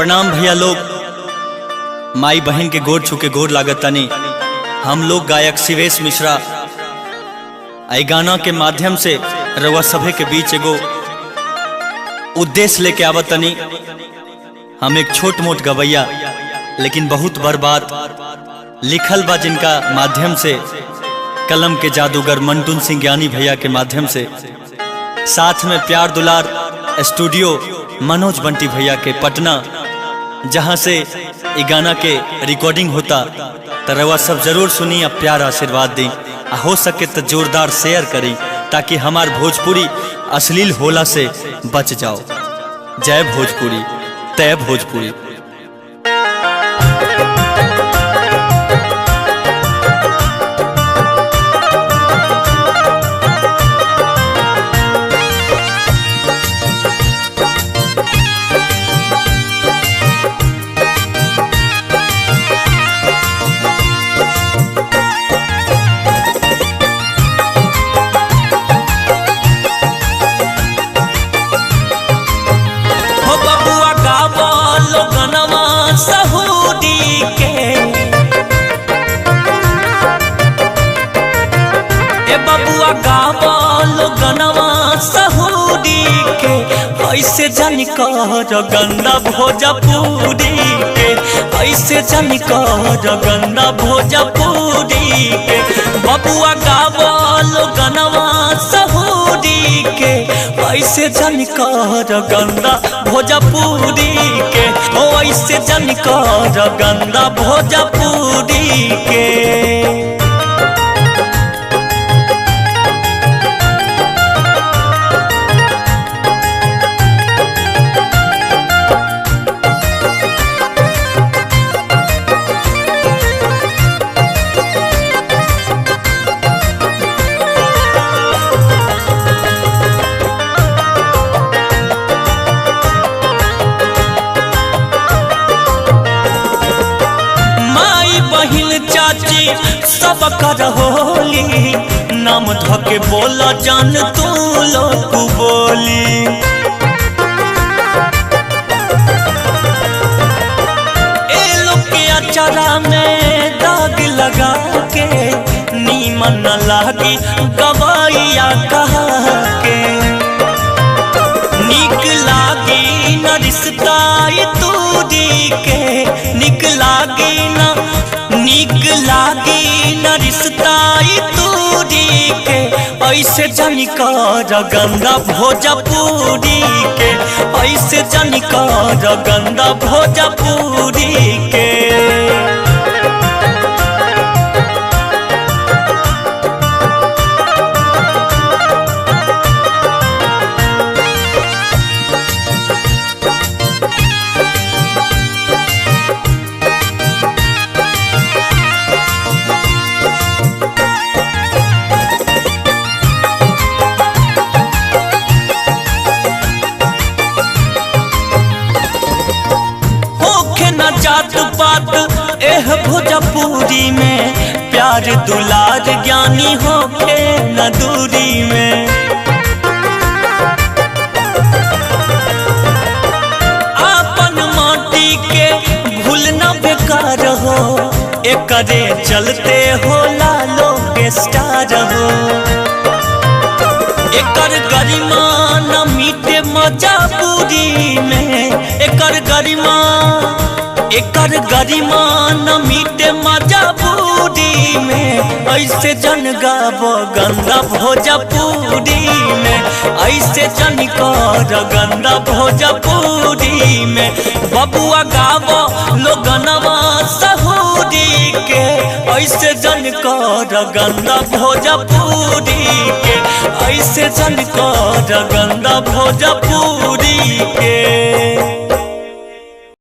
प्रणाम भैया लोग। माई बहन के गोर छू के गोर लागत तनी। हम लोग गायक शिवेश मिश्रा आई गाना के माध्यम से रउआ सभे के बीच एगो उद्देश्य लेके आवत तनी। हम एक छोट मोट गवैया लेकिन बहुत बर्बाद लिखल बा, जिनका माध्यम से कलम के जादूगर मंटून सिंह ज्ञानी भैया के माध्यम से, साथ में प्यार दुलार स्टूडियो मनोज बंटी भैया के पटना, जहां से ये गाना के रिकॉर्डिंग होता। तो रवा सब जरूर सुनी, अब प्यार आशीर्वाद दी, हो सके तो जोरदार शेयर करी ताकि हमार भोजपुरी अश्लील होला से बच जाओ। जय भोजपुरी, तय भोजपुरी। ऐसे जानी कर गंदा भोजपुरी के, ऐसे जानी कर गंदा भोजपुरी के। बबुआ गावल गनवा सहूरी के, ऐसे जानी कर गंदा भोजपुरी के। ओ ऐसे जानी कर गंदा भोजपुरी के। चाची सब कर होली, नाम धके बोला जान तू लोग बोली। ए लोग के अचारा में दाग लगा के नीमन लागी गवाइया कहा के। निक लागी न रिश्ता तूरी के, निक लागी न रिश्ता तूरी के। ऐसे जानी कर गंदा भोजपुरी के, ऐसे जानी कर गंदा भोजपुरी के। जात पात एह भोजपुरी में, प्यार दुलार ज्ञानी होके न दूरी में। आपन माटी के भूल न बेकार हो, एकरे चलते हो लालो के स्टार हो। एकर गरिमा न मीटे मजबूरी में, एकर गरिमा न मीटे मजबूरी में। ऐसे जन गावो गंदा भोजपुरी में, ऐसे जन कर गंदा भोजपुरी में। बबुआ गावो लोगनवा सहूरी के, ऐसे जन कर गंदा भोजपुरी के, ऐसे जन कर गंदा भोजपुरी के।